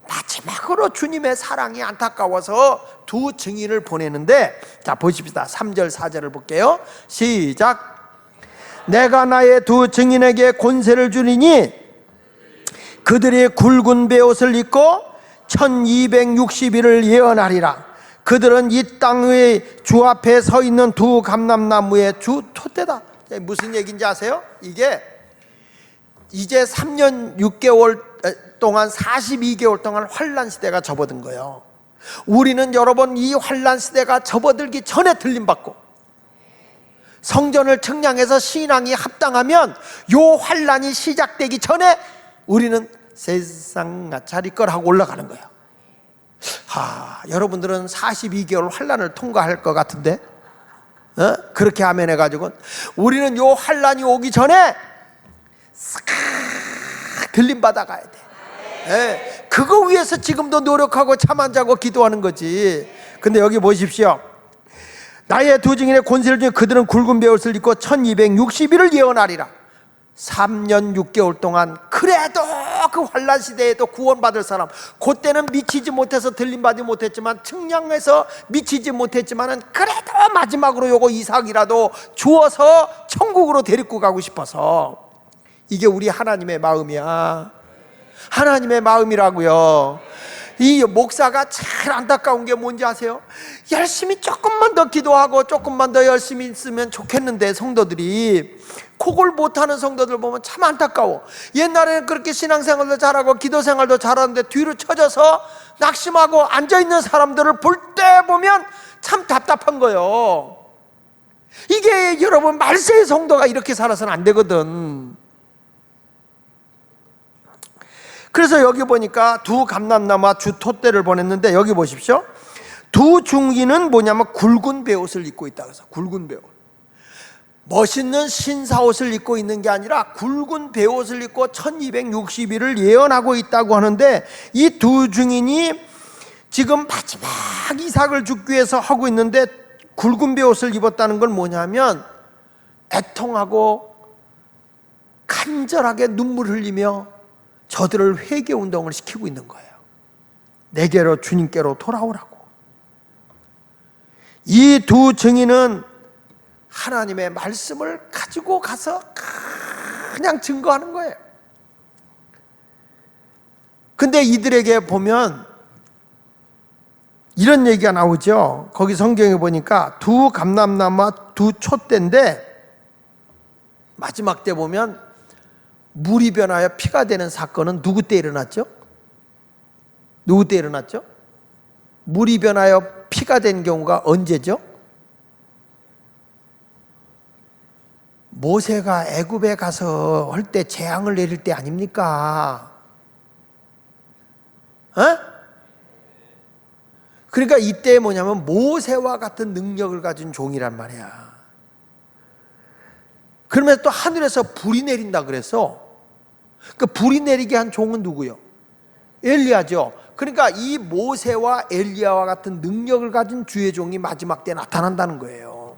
마지막으로 주님의 사랑이 안타까워서 두 증인을 보내는데, 자 보십시다. 3절 4절을 볼게요. 시작. 내가 나의 두 증인에게 권세를 주리니 그들이 굵은 베옷을 입고 1260일을 예언하리라. 그들은 이 땅의 주 앞에 서 있는 두 감람나무의 주 톳대다. 무슨 얘기인지 아세요? 이게 이제 3년 6개월 동안 42개월 동안 환란 시대가 접어든 거예요. 우리는 여러분 이 환란 시대가 접어들기 전에 들림받고 성전을 측량해서 신앙이 합당하면 요 환란이 시작되기 전에 우리는 세상 나차리 거라고 올라가는 거예요. 여러분들은 42개월 환란을 통과할 것 같은데, 그렇게 하면 해가지고 우리는 요 환란이 오기 전에 싹 들림받아 가야 돼. 그거 위해서 지금도 노력하고 잠 안 자고 기도하는 거지. 근데 여기 보십시오. 나의 두 증인의 권세를 주니 그들은 굵은 베옷을 입고 1260일을 예언하리라. 3년 6개월 동안 그래도 그 환란 시대에도 구원받을 사람, 그때는 미치지 못해서 들림받지 못했지만, 측량해서 미치지 못했지만은 그래도 마지막으로 요거 이삭이라도 주어서 천국으로 데리고 가고 싶어서, 이게 우리 하나님의 마음이야. 하나님의 마음이라고요. 이 목사가 제일 안타까운 게 뭔지 아세요? 열심히 조금만 더 기도하고 조금만 더 열심히 있으면 좋겠는데 성도들이 그걸 못하는 성도들 보면 참 안타까워. 옛날에는 그렇게 신앙생활도 잘하고 기도생활도 잘하는데 뒤로 쳐져서 낙심하고 앉아있는 사람들을 볼 때 보면 참 답답한 거예요. 이게 여러분 말세의 성도가 이렇게 살아서는 안 되거든. 그래서 여기 보니까 두 감람나무와 주 톳대를 보냈는데, 여기 보십시오. 두 중기는 뭐냐면 굵은 베옷을 입고 있다. 그래서 굵은 베옷, 멋있는 신사옷을 입고 있는 게 아니라 굵은 베옷을 입고 1260일을 예언하고 있다고 하는데, 이 두 증인이 지금 마지막 이삭을 죽기 위해서 하고 있는데 굵은 베옷을 입었다는 건 뭐냐면 애통하고 간절하게 눈물 흘리며 저들을 회개 운동을 시키고 있는 거예요. 내게로, 주님께로 돌아오라고. 이 두 증인은 하나님의 말씀을 가지고 가서 그냥 증거하는 거예요. 근데 이들에게 보면 이런 얘기가 나오죠. 거기 성경에 보니까 두 감람나무와 두 톳대인데, 마지막 때 보면 물이 변하여 피가 되는 사건은 누구 때 일어났죠? 누구 때 일어났죠? 물이 변하여 피가 된 경우가 언제죠? 모세가 애굽에 가서 할 때 재앙을 내릴 때 아닙니까? 그러니까 이때 뭐냐면 모세와 같은 능력을 가진 종이란 말이야. 그러면서 또 하늘에서 불이 내린다 그래서, 그 불이 내리게 한 종은 누구요? 엘리야죠. 그러니까 이 모세와 엘리야와 같은 능력을 가진 주의 종이 마지막 때 나타난다는 거예요.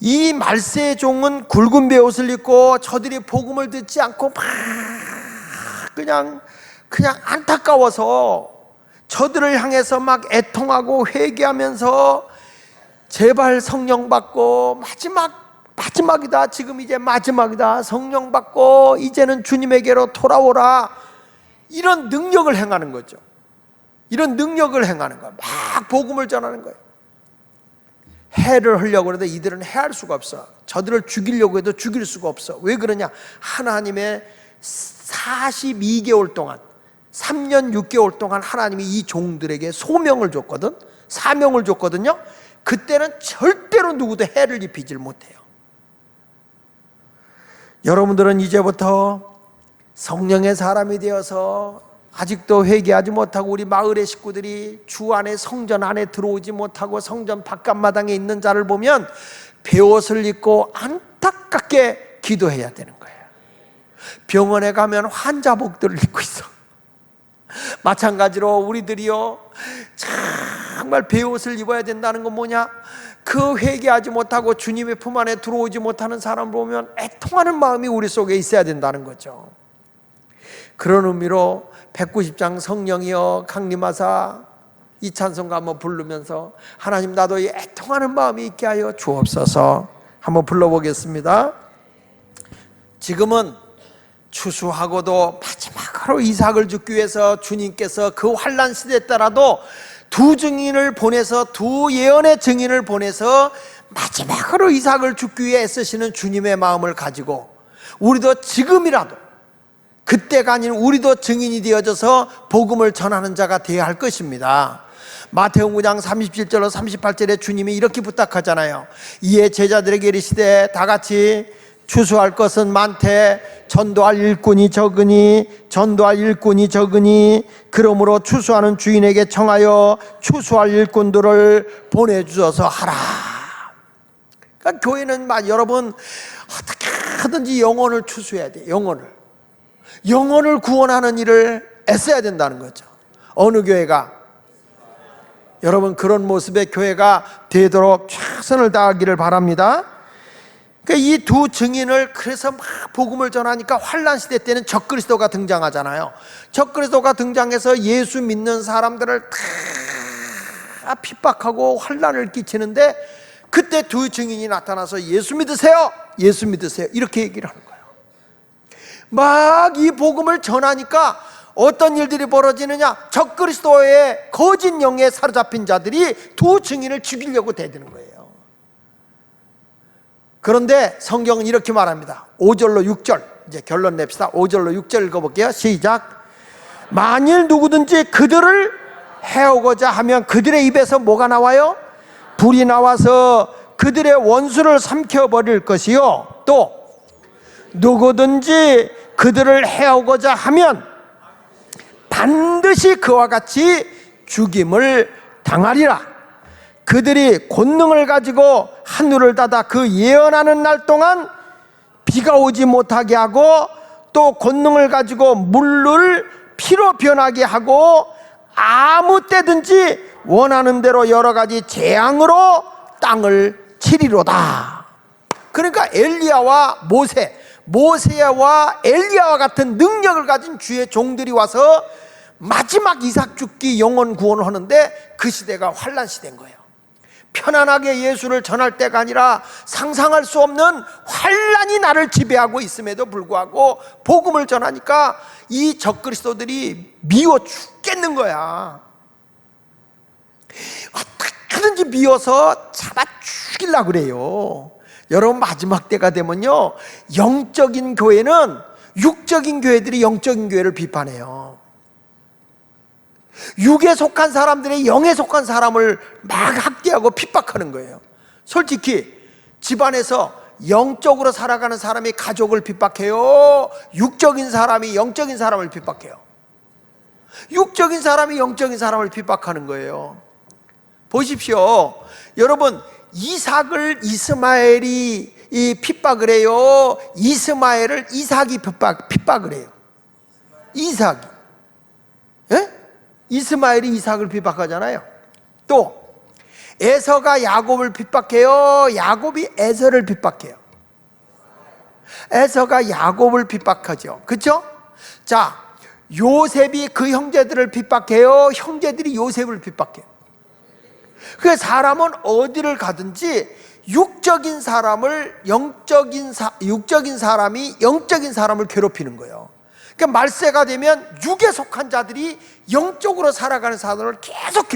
이 말세의 종은 굵은 베옷을 입고 저들이 복음을 듣지 않고 막 그냥 안타까워서 저들을 향해서 막 애통하고 회개하면서 제발 성령 받고 마지막이다, 지금 이제 마지막이다, 성령 받고 이제는 주님에게로 돌아오라, 이런 능력을 행하는 거죠. 이런 능력을 행하는 거예요. 막 복음을 전하는 거예요. 해를 하려고 해도 이들은 해할 수가 없어. 저들을 죽이려고 해도 죽일 수가 없어. 왜 그러냐? 하나님의 42개월 동안, 3년 6개월 동안 하나님이 이 종들에게 소명을 줬거든, 사명을 줬거든요. 그때는 절대로 누구도 해를 입히질 못해요. 여러분들은 이제부터 성령의 사람이 되어서 아직도 회개하지 못하고 우리 마을의 식구들이 주 안에, 성전 안에 들어오지 못하고 성전 바깥마당에 있는 자를 보면 베옷을 입고 안타깝게 기도해야 되는 거예요. 병원에 가면 환자복들을 입고 있어. 마찬가지로 우리들이요, 정말 베옷을 입어야 된다는 건 뭐냐? 그 회개하지 못하고 주님의 품 안에 들어오지 못하는 사람을 보면 애통하는 마음이 우리 속에 있어야 된다는 거죠. 그런 의미로 190장 성령이여 강림하사 이 찬송가 한번 부르면서 하나님, 나도 이 애통하는 마음이 있게 하여 주옵소서 한번 불러보겠습니다. 지금은 추수하고도 마지막으로 이삭을 죽기 위해서 주님께서 그 환난 시대 때라도 두 증인을 보내서, 두 예언의 증인을 보내서 마지막으로 이삭을 죽기 위해 애쓰시는 주님의 마음을 가지고 우리도 지금이라도, 그때가 아닌 우리도 증인이 되어져서 복음을 전하는 자가 되어야 할 것입니다. 마태복음 9장 37절로 38절에 주님이 이렇게 부탁하잖아요. 이에 제자들에게 이르시되 다 같이 추수할 것은 많되 전도할 일꾼이 적으니 그러므로 추수하는 주인에게 청하여 추수할 일꾼들을 보내주어서 하라. 그러니까 교회는 여러분 어떻게 하든지 영혼을 추수해야 돼요. 영혼을 구원하는 일을 애써야 된다는 거죠. 어느 교회가, 여러분 그런 모습의 교회가 되도록 최선을 다하기를 바랍니다. 그러니까 이 두 증인을, 그래서 막 복음을 전하니까 환난 시대 때는 적그리스도가 등장하잖아요. 적그리스도가 등장해서 예수 믿는 사람들을 다 핍박하고 환난을 끼치는데, 그때 두 증인이 나타나서 예수 믿으세요 이렇게 얘기를 하는 거예요. 막 이 복음을 전하니까 어떤 일들이 벌어지느냐? 적그리스도의 거짓 영에 사로잡힌 자들이 두 증인을 죽이려고 대드는 거예요. 그런데 성경은 이렇게 말합니다. 5절로 6절, 이제 결론 냅시다. 5절로 6절 읽어볼게요. 시작. 만일 누구든지 그들을 해오고자 하면 그들의 입에서 뭐가 나와요? 불이 나와서 그들의 원수를 삼켜버릴 것이요, 또 누구든지 그들을 해오고자 하면 반드시 그와 같이 죽임을 당하리라. 그들이 권능을 가지고 하늘을 닫아 그 예언하는 날 동안 비가 오지 못하게 하고, 또 권능을 가지고 물을 피로 변하게 하고, 아무 때든지 원하는 대로 여러 가지 재앙으로 땅을 치리로다. 그러니까 엘리야와 모세와 엘리야와 같은 능력을 가진 주의 종들이 와서 마지막 이삭 죽기 영혼 구원을 하는데, 그 시대가 환난 시대인 거예요. 편안하게 예수를 전할 때가 아니라 상상할 수 없는 환난이 나를 지배하고 있음에도 불구하고 복음을 전하니까 이 적그리스도들이 미워 죽겠는 거야. 어떻게든지 미워서 잡아 죽이려고 그래요. 여러분, 마지막 때가 되면요, 영적인 교회는 육적인 교회들이 영적인 교회를 비판해요. 육에 속한 사람들이 영에 속한 사람을 막 학대하고 핍박하는 거예요. 솔직히 집안에서 영적으로 살아가는 사람이 가족을 핍박해요? 육적인 사람이 영적인 사람을 핍박해요? 육적인 사람이 영적인 사람을 핍박하는 거예요. 보십시오. 여러분, 이삭을 이스마엘이 핍박을 해요? 이스마엘을 이삭이 핍박을 해요? 이삭이. 예? 이스마엘이 이삭을 핍박하잖아요. 또 에서가 야곱을 핍박해요? 야곱이 에서를 핍박해요? 에서가 야곱을 핍박하죠. 그렇죠? 자, 요셉이 그 형제들을 핍박해요? 형제들이 요셉을 핍박해요? 그 사람은 어디를 가든지 육적인 사람이 영적인 사람을 괴롭히는 거예요. 그러니까 말세가 되면 육에 속한 자들이 영적으로 살아가는 사람을 계속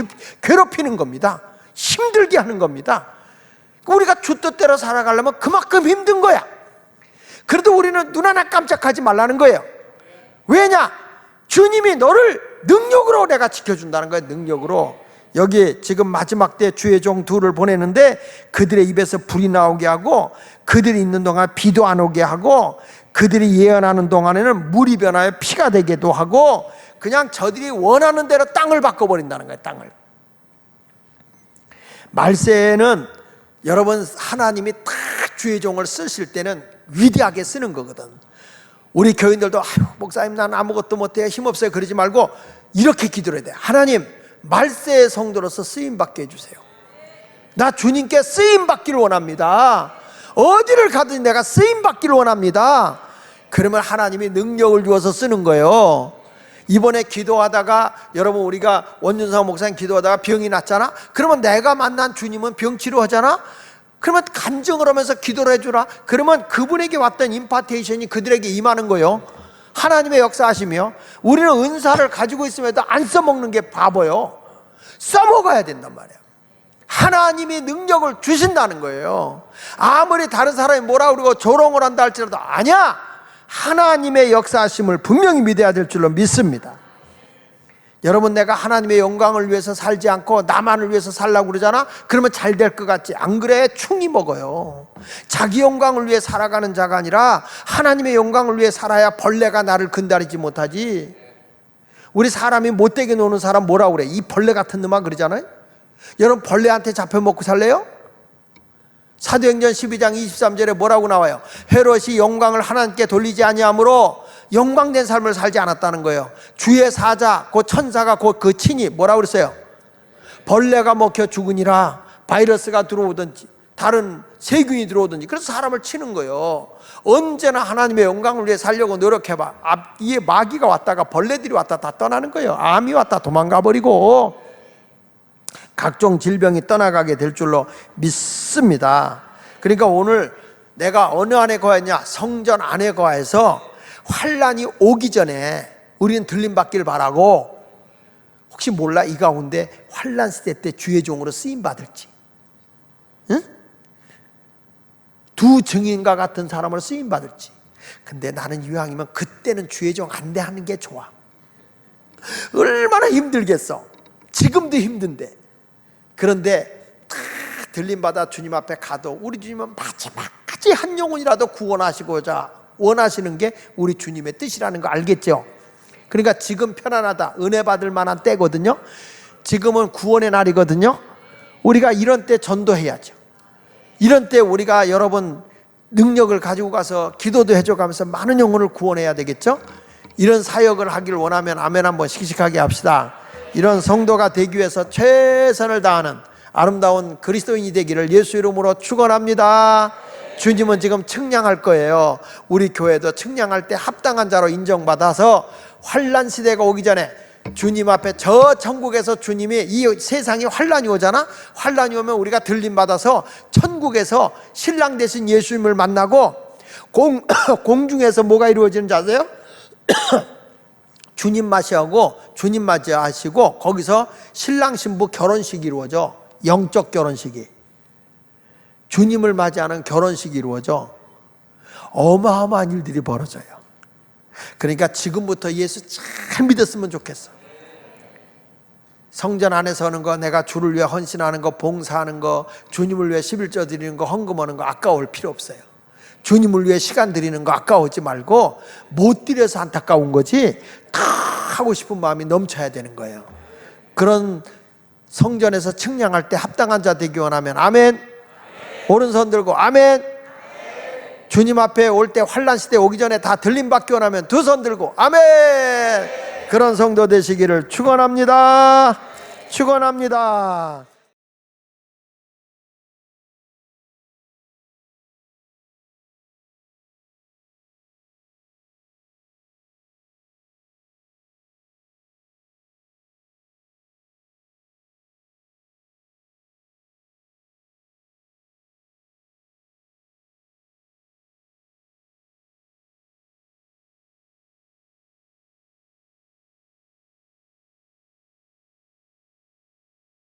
괴롭히는 겁니다. 힘들게 하는 겁니다. 우리가 주 뜻대로 살아가려면 그만큼 힘든 거야. 그래도 우리는 눈 하나 깜짝하지 말라는 거예요. 왜냐? 주님이 너를 능력으로 내가 지켜준다는 거예요. 능력으로. 여기 지금 마지막 때 주의 종 둘을 보내는데 그들의 입에서 불이 나오게 하고, 그들이 있는 동안 비도 안 오게 하고, 그들이 예언하는 동안에는 물이 변하여 피가 되기도 하고, 그냥 저들이 원하는 대로 땅을 바꿔버린다는 거예요. 땅을. 말세에는 여러분, 하나님이 딱 주의 종을 쓰실 때는 위대하게 쓰는 거거든. 우리 교인들도 목사님 난 아무것도 못해요, 힘없어요, 그러지 말고 이렇게 기도를 해야 돼. 하나님, 말세의 성도로서 쓰임받게 해주세요. 나 주님께 쓰임받기를 원합니다. 어디를 가든 내가 쓰임받기를 원합니다. 그러면 하나님이 능력을 주어서 쓰는 거예요. 이번에 기도하다가 여러분, 우리가 원준상 목사님 기도하다가 병이 났잖아. 그러면 내가 만난 주님은 병 치료하잖아. 그러면 간증을 하면서 기도를 해주라. 그러면 그분에게 왔던 임파테이션이 그들에게 임하는 거예요. 하나님의 역사하시며, 우리는 은사를 가지고 있음에도 안 써먹는 게 바보요. 써먹어야 된단 말이에요. 하나님이 능력을 주신다는 거예요. 아무리 다른 사람이 뭐라 그러고 조롱을 한다 할지라도 아니야, 하나님의 역사하심을 분명히 믿어야 될 줄로 믿습니다. 여러분, 내가 하나님의 영광을 위해서 살지 않고 나만을 위해서 살라고 그러잖아. 그러면 잘 될 것 같지? 안 그래? 충이 먹어요. 자기 영광을 위해 살아가는 자가 아니라 하나님의 영광을 위해 살아야 벌레가 나를 근다리지 못하지. 우리 사람이 못되게 노는 사람 뭐라고 그래? 이 벌레 같은 놈아 그러잖아요. 여러분, 벌레한테 잡혀 먹고 살래요? 사도행전 12장 23절에 뭐라고 나와요? 헤롯이 영광을 하나님께 돌리지 아니하므로 영광된 삶을 살지 않았다는 거예요. 주의 사자, 그 천사가 그 친히 뭐라고 그랬어요? 벌레가 먹혀 죽으니라. 바이러스가 들어오든지 다른 세균이 들어오든지, 그래서 사람을 치는 거예요. 언제나 하나님의 영광을 위해 살려고 노력해봐. 앞뒤에 마귀가 왔다가 벌레들이 왔다 다 떠나는 거예요. 암이 왔다 도망가 버리고 각종 질병이 떠나가게 될 줄로 믿습니다. 그러니까 오늘 내가 어느 안에 거하냐? 성전 안에 거해서 환란이 오기 전에 우리는 들림받기를 바라고, 혹시 몰라 이 가운데 환란 시대 때 주의 종으로 쓰임받을지, 응? 두 증인과 같은 사람으로 쓰임받을지. 근데 나는 이왕이면 그때는 주의 종 안 돼 하는 게 좋아. 얼마나 힘들겠어. 지금도 힘든데. 그런데 다 들림받아 주님 앞에 가도 우리 주님은 마지막까지 한 영혼이라도 구원하시고자 원하시는 게 우리 주님의 뜻이라는 거 알겠죠? 그러니까 지금 편안하다, 은혜 받을 만한 때거든요. 지금은 구원의 날이거든요. 우리가 이런 때 전도해야죠. 이런 때 우리가 여러분 능력을 가지고 가서 기도도 해줘가면서 많은 영혼을 구원해야 되겠죠? 이런 사역을 하기를 원하면 아멘 한번 씩씩하게 합시다. 이런 성도가 되기 위해서 최선을 다하는 아름다운 그리스도인이 되기를 예수 이름으로 축원합니다. 주님은 지금 측량할 거예요. 우리 교회도 측량할 때 합당한 자로 인정받아서 환란 시대가 오기 전에 주님 앞에 저 천국에서 주님이, 이 세상이 환란이 오잖아. 환란이 오면 우리가 들림받아서 천국에서 신랑 되신 예수님을 만나고 공중에서 뭐가 이루어지는지 아세요? 주님 맞이하시고 거기서 신랑 신부 결혼식이 이루어져. 영적 결혼식이, 주님을 맞이하는 결혼식이 이루어져. 어마어마한 일들이 벌어져요. 그러니까 지금부터 예수 잘 믿었으면 좋겠어. 성전 안에 서는 거, 내가 주를 위해 헌신하는 거, 봉사하는 거, 주님을 위해 11조 드리는 거, 헌금하는 거 아까울 필요 없어요. 주님을 위해 시간 드리는 거 아까우지 말고 못 드려서 안타까운 거지, 다 하고 싶은 마음이 넘쳐야 되는 거예요. 그런 성전에서 측량할 때 합당한 자 되기 원하면 아멘. 오른손 들고 아멘. 주님 앞에 올 때 환란 시대 오기 전에 다 들림받기 원하면 두 손 들고 아멘. 그런 성도 되시기를 축원합니다. 축원합니다.